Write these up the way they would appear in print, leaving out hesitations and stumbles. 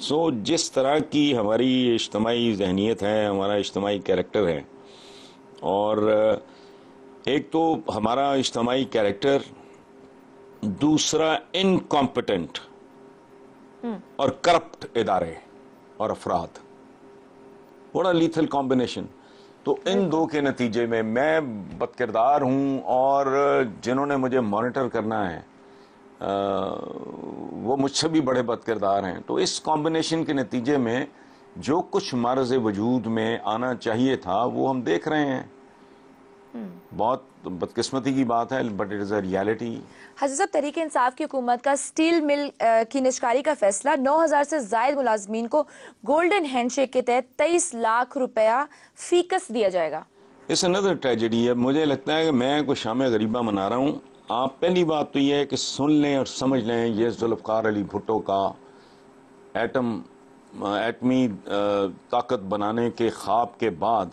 جس طرح کی ہماری اجتماعی ذہنیت ہے، ہمارا اجتماعی کیریکٹر ہے، اور ایک تو ہمارا اجتماعی کیریکٹر، دوسرا انکمپٹنٹ اور کرپٹ ادارے اور افراد، بڑا لیتھل کمبینیشن. تو ان دو کے نتیجے میں بد کردار ہوں، اور جنہوں نے مجھے مانیٹر کرنا ہے وہ مجھ سے بھی بڑے بد کردار ہیں. تو اس کمبینیشن کے نتیجے میں جو کچھ معرض وجود میں آنا چاہیے تھا وہ ہم دیکھ رہے ہیں. بہت بدقسمتی کی بات ہے، but it is a reality. حضرت صاحب، تحریک انصاف کی حکومت کا سٹیل مل کی نجکاری کا فیصلہ، 9,000 سے زائد ملازمین کو گولڈن ہینڈ شیک کے تحت 23 لاکھ روپیہ فی کس دیا جائے گا. اس اندر ٹریجڈی ہے. مجھے لگتا ہے کہ میں کوئی شام غریبہ منا رہا ہوں. آپ پہلی بات تو یہ ہے کہ سن لیں اور سمجھ لیں، یہ ذوالفقار علی بھٹو کا ایٹمی طاقت بنانے کے خواب کے بعد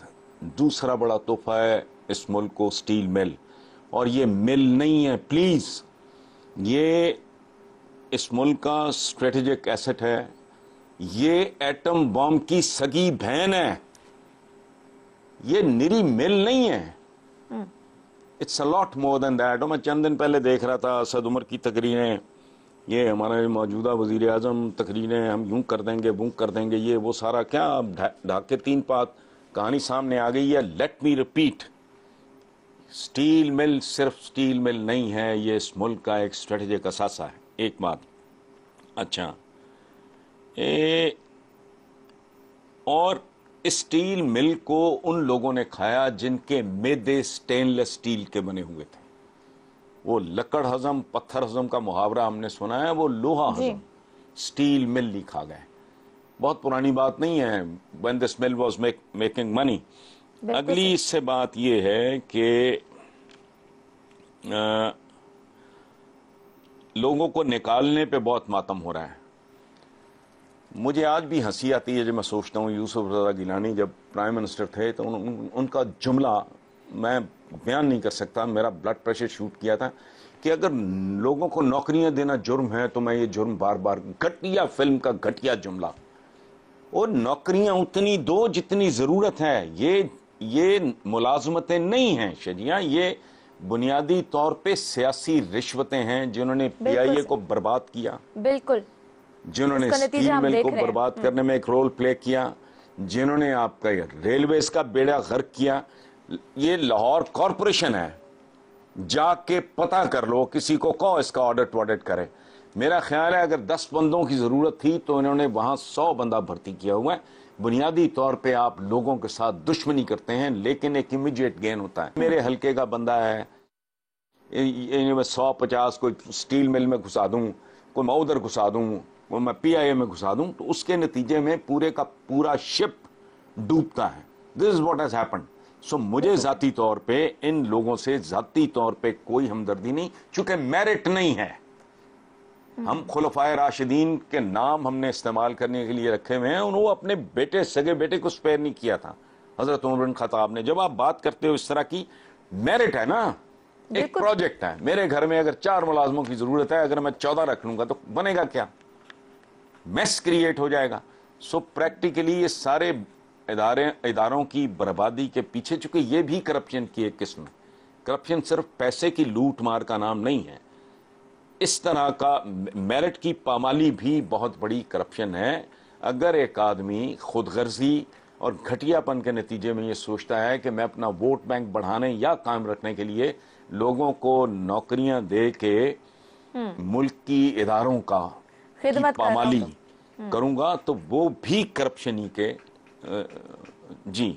دوسرا بڑا تحفہ ہے اس ملک کو سٹیل مل. اور یہ مل نہیں ہے پلیز، یہ اس ملک کا اسٹریٹجک ایسٹ ہے. یہ ایٹم بم کی سگی بہن ہے، یہ نری مل نہیں ہے. It's a lot more than that. میں چند دن پہلے دیکھ رہا تھا اسد عمر کی تقریریں، یہ ہمارے موجودہ وزیر اعظم تقریریں، ہم یوں کر دیں گے وہ کر دیں گے، یہ وہ سارا کیا ڈھاکے تین پات کہانی سامنے آ گئی ہے. لیٹ می ریپیٹ، سٹیل مل صرف سٹیل مل نہیں ہے، یہ اس ملک کا ایک اسٹریٹجک اثاثہ ہے. ایک بات. اچھا، اور اسٹیل مل کو ان لوگوں نے کھایا جن کے میدے سٹین لیس سٹیل کے بنے ہوئے تھے. وہ لکڑ ہضم پتھر ہضم کا محاورہ ہم نے سنا ہے، وہ لوہا ہضم سٹیل مل نہیں کھا گئے. بہت پرانی بات نہیں ہے. when this mill was making money. اگلی اس سے بات یہ ہے کہ لوگوں کو نکالنے پہ بہت ماتم ہو رہا ہے. مجھے آج بھی ہنسی آتی ہے جب میں سوچتا ہوں یوسف رضا گیلانی جب پرائم منسٹر تھے تو ان کا جملہ میں بیان نہیں کر سکتا، میرا بلڈ پریشر شوٹ کیا تھا کہ اگر لوگوں کو نوکریاں دینا جرم ہے تو میں یہ جرم بار بار، گھٹیا فلم کا گھٹیا جملہ، اور نوکریاں اتنی دو جتنی ضرورت ہے. یہ ملازمتیں نہیں ہیں شجیاں، یہ بنیادی طور پہ سیاسی رشوتیں ہیں جنہوں نے پی آئی اے کو برباد کیا، بالکل، جنہوں نے اسٹیل مل کو برباد کرنے میں ایک رول پلے کیا، جنہوں نے آپ کا ریلویز کا بیڑا غرق کیا. یہ لاہور کارپوریشن ہے، جا کے پتہ کر لو، کسی کو کہو اس کا آڈٹ واڈٹ کرے. میرا خیال ہے اگر 10 بندوں کی ضرورت تھی تو انہوں نے وہاں 100 بندہ بھرتی کیا ہوا ہے. بنیادی طور پہ آپ لوگوں کے ساتھ دشمنی کرتے ہیں لیکن ایک امیڈیٹ گین ہوتا ہے. میرے حلقے کا بندہ ہے، 150 کوئی سٹیل مل میں گھسا دوں، کوئی میں ادھر گھسا دوں، وہ میں پی آئی اے میں گھسا دوں، تو اس کے نتیجے میں پورے کا پورا شپ ڈوبتا ہے. دس از واٹ ہیز ہیپنڈ. سو مجھے ذاتی طور پہ ان لوگوں سے ذاتی طور پہ کوئی ہمدردی نہیں، چونکہ میرٹ نہیں ہے. ہم خلفائے راشدین کے نام ہم نے استعمال کرنے کے لیے رکھے ہوئے ہیں، انہوں اپنے بیٹے سگے بیٹے کو سپیئر نہیں کیا تھا حضرت عمر بن خطاب نے. جب آپ بات کرتے ہو اس طرح کی، میرٹ ہے نا، ایک پروجیکٹ ہے. میرے گھر میں اگر 4 ملازموں کی ضرورت ہے، اگر میں 14 رکھ لوں گا تو بنے گا کیا؟ میس کریٹ ہو جائے گا. سو پریکٹیکلی یہ سارے اداروں کی بربادی کے پیچھے، چونکہ یہ بھی کرپشن کی ایک قسم ہے. کرپشن صرف پیسے کی لوٹ مار کا نام نہیں ہے، اس طرح کا میرٹ کی پامالی بھی بہت بڑی کرپشن ہے. اگر ایک آدمی خود غرضی اور گھٹیا پن کے نتیجے میں یہ سوچتا ہے کہ میں اپنا ووٹ بینک بڑھانے یا قائم رکھنے کے لیے لوگوں کو نوکریاں دے کے ملک کی اداروں کا پامالی کروں گا، تو وہ بھی کرپشن ہی کے جی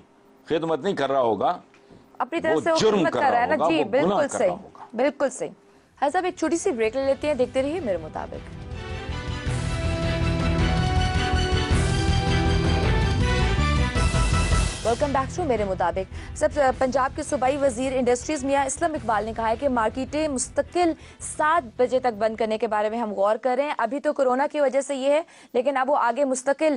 خدمت نہیں کر رہا ہوگا، اپنی طرف سے جرم خدمت کر رہا ہے نا. جی بالکل صحیح، ہوگا. بالکل صحیح. ہاں صاحب، ایک چھوٹی سی بریک لے لیتے ہیں، دیکھتے رہیے میرے مطابق. ویلکم بیک ٹو میرے مطابق. سب پنجاب کے صوبائی وزیر انڈسٹریز میاں اسلم اقبال نے کہا ہے کہ مارکیٹیں مستقل 7 بجے تک بند کرنے کے بارے میں ہم غور کر رہے ہیں. ابھی تو کورونا کی وجہ سے یہ ہے، لیکن اب وہ آگے مستقل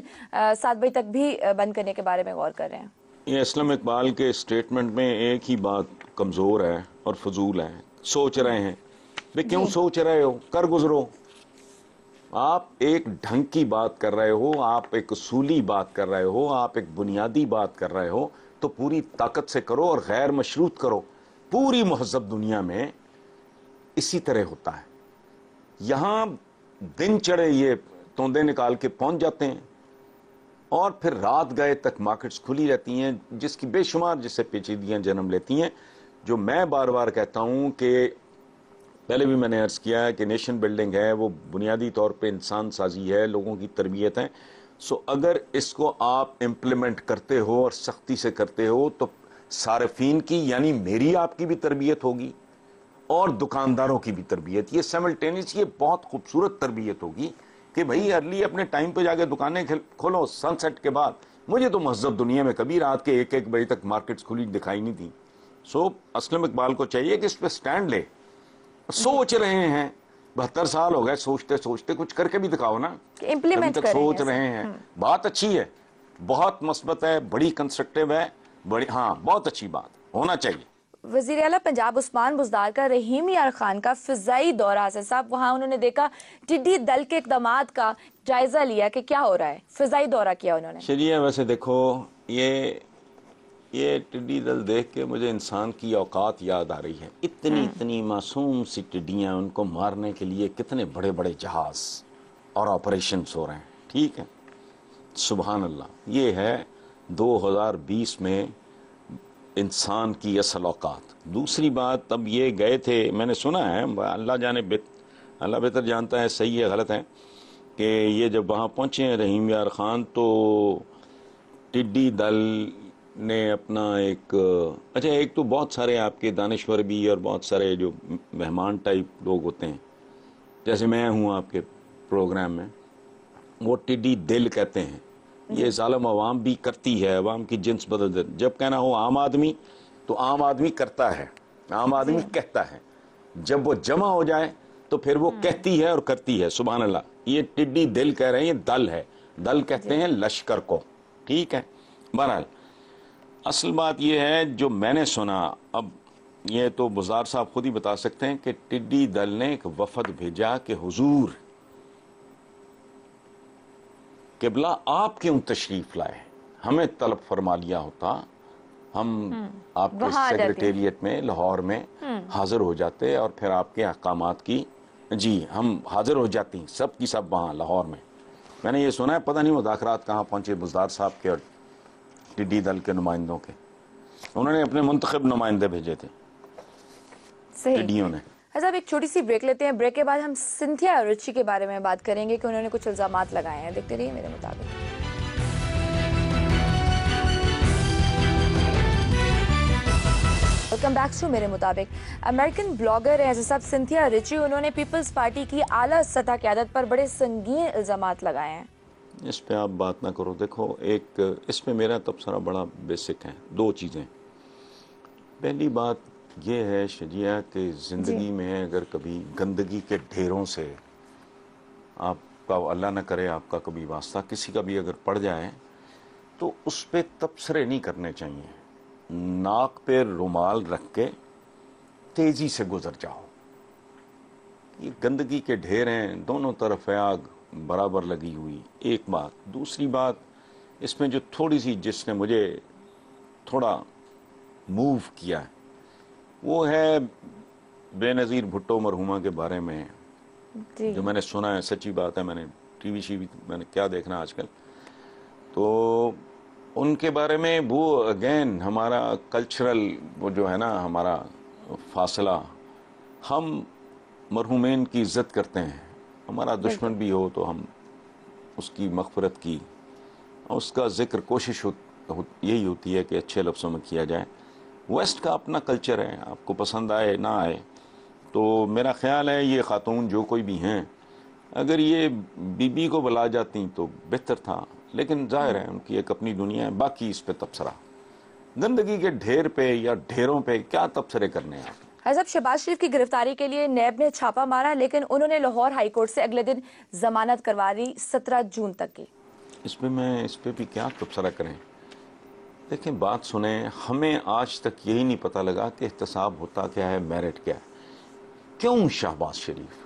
7 بجے تک بھی بند کرنے کے بارے میں غور کر رہے ہیں. یہ اسلم اقبال کے اسٹیٹمنٹ میں ایک ہی بات کمزور ہے اور فضول ہے. سوچ رہے ہیں، کیوں سوچ رہے ہو؟ کر گزرو. آپ ایک ڈھنگ کی بات کر رہے ہو، آپ ایک اصولی بات کر رہے ہو، آپ ایک بنیادی بات کر رہے ہو تو پوری طاقت سے کرو اور غیر مشروط کرو. پوری مہذب دنیا میں اسی طرح ہوتا ہے. یہاں دن چڑھے یہ توندے نکال کے پہنچ جاتے ہیں اور پھر رات گئے تک مارکیٹس کھلی رہتی ہیں، جس کی بے شمار جس سے پیچیدگیاں جنم لیتی ہیں. جو میں بار بار کہتا ہوں کہ پہلے بھی میں نے عرض کیا ہے کہ نیشن بلڈنگ ہے وہ بنیادی طور پہ انسان سازی ہے، لوگوں کی تربیت ہے. سو اگر اس کو آپ امپلیمنٹ کرتے ہو اور سختی سے کرتے ہو تو صارفین کی یعنی میری آپ کی بھی تربیت ہوگی اور دکانداروں کی بھی تربیت. یہ سیملٹینیس یہ بہت خوبصورت تربیت ہوگی کہ بھئی ارلی اپنے ٹائم پہ جا کے دکانیں کھولو سن سیٹ کے بعد. مجھے تو مہذب دنیا میں کبھی رات کے 1-1 بجے تک مارکیٹس کھلی دکھائی نہیں تھی. سو اسلم اقبال کو چاہیے کہ اس پہ سٹینڈ لے. سوچ رہے ہیں 72 سال ہو گئے سوچتے سوچتے، کچھ کر کے بھی دکھاؤ نا. ابھی تک سوچ رہے ہیں، بات اچھی ہے، بہت مثبت ہے، بڑی کنسٹرکٹیو ہے، بڑی ہاں بہت اچھی بات ہونا چاہیے. وزیر اعلیٰ پنجاب عثمان بزدار کا رحیم یار خان کا فضائی دورہ آصف صاحب، وہاں انہوں نے دیکھا ٹڈی دل کے اقدامات کا جائزہ لیا کہ کیا ہو رہا ہے، فضائی دورہ کیا انہوں نے. چلیے ویسے دیکھو یہ ٹڈی دل دیکھ کے مجھے انسان کی اوقات یاد آ رہی ہے. اتنی معصوم سی ٹڈیاں، ان کو مارنے کے لیے کتنے بڑے بڑے جہاز اور آپریشنز ہو رہے ہیں. ٹھیک ہے، سبحان اللہ. یہ ہے 2020 میں انسان کی اصل اوقات. دوسری بات، اب یہ گئے تھے، میں نے سنا ہے، اللہ جانے اللہ بہتر جانتا ہے صحیح ہے غلط ہے، کہ یہ جب وہاں پہنچے ہیں رحیم یار خان تو ٹڈی دل نے اپنا ایک تو بہت سارے آپ کے دانشور بھی اور بہت سارے جو مہمان ٹائپ لوگ ہوتے ہیں، جیسے میں ہوں آپ کے پروگرام میں، وہ ٹڈی دل کہتے ہیں. یہ ظالم عوام بھی کرتی ہے، عوام کی جنس بدل دیتی. جب کہنا ہو عام آدمی تو عام آدمی کرتا ہے، عام آدمی کہتا ہے. جب وہ جمع ہو جائے تو پھر وہ کہتی ہے اور کرتی ہے. سبحان اللہ. یہ ٹڈی دل کہہ رہے ہیں، یہ دل ہے. دل کہتے ہیں لشکر کو. ٹھیک ہے. بہرحال اصل بات یہ ہے جو میں نے سنا، اب یہ تو بزدار صاحب خود ہی بتا سکتے ہیں، کہ ٹڈی دل نے ایک وفد بھیجا کہ حضور قبلہ آپ کیوں تشریف لائے، ہمیں طلب فرما لیا ہوتا، ہم آپ کے سیکریٹریٹ میں لاہور میں حاضر ہو جاتے اور پھر آپ کے احکامات کی ہم حاضر ہو جاتی سب کی سب وہاں لاہور میں. میں نے یہ سنا ہے، پتہ نہیں مذاکرات کہاں پہنچے بزدار صاحب کے اور ٹڈی دل کے نمائندوں کے. انہوں نے اپنے منتخب نمائندے بھیجے تھے ٹڈیوں نے. صاحب ایک چھوٹی سی بریک لیتے ہیں، بریک کے بعد ہم سنتھیا رچی کے بارے میں بات کریں گے کہ انہوں نے کچھ الزامات لگائے ہیں. دیکھتے رہیے میرے مطابق. ویلکم بیک ٹو میرے مطابق. امریکن بلاگر ہیں صاحب سنتھیا رچی، انہوں نے پیپلز پارٹی کی اعلیٰ سطح قیادت پر بڑے سنگین الزامات لگائے ہیں. اس پہ آپ بات نہ کرو. دیکھو ایک اس پہ میرا تبصرہ بڑا بیسک ہے. 2 چیزیں. پہلی بات یہ ہے شجیہ کہ زندگی میں اگر کبھی گندگی کے ڈھیروں سے آپ کا اللہ نہ کرے آپ کا کبھی واسطہ کسی کا بھی اگر پڑ جائے تو اس پہ تبصرے نہیں کرنے چاہیے. ناک پہ رومال رکھ کے تیزی سے گزر جاؤ. یہ گندگی کے ڈھیر ہیں، دونوں طرف ہے آگ برابر لگی ہوئی. ایک بات. دوسری بات، اس میں جو تھوڑی سی جس نے مجھے تھوڑا موو کیا ہے وہ ہے بے نظیر بھٹو مرحومہ کے بارے میں جو میں نے سنا ہے. سچی بات ہے، میں نے ٹی وی میں نے کیا دیکھنا آج کل، تو ان کے بارے میں وہ اگین ہمارا کلچرل وہ جو ہے نا ہمارا فاصلہ. ہم مرحومین کی عزت کرتے ہیں، ہمارا دشمن بھی ہو تو ہم اس کی مغفرت کی، اس کا ذکر کوشش یہی ہوتی ہے کہ اچھے لفظوں میں کیا جائے. ویسٹ کا اپنا کلچر ہے، آپ کو پسند آئے نہ آئے. تو میرا خیال ہے یہ خاتون جو کوئی بھی ہیں اگر یہ بی بی کو بلا جاتی تو بہتر تھا، لیکن ظاہر ہے ان کی ایک اپنی دنیا ہے. باقی اس پہ تبصرہ گندگی کے ڈھیر پہ یا ڈھیروں پہ کیا تبصرے کرنے ہیں آپ. صاحب شہباز شریف کی گرفتاری کے لیے نیب نے چھاپا مارا، لیکن انہوں نے لاہور ہائی کورٹ سے اگلے دن ضمانت کروا دی 17 جون تک کی. اس پہ بھی کیا تبصرہ کریں. دیکھیں بات سنیں، ہمیں آج تک یہی نہیں پتہ لگا کہ احتساب ہوتا کیا ہے، میرٹ کیا ہے. کیوں شہباز شریف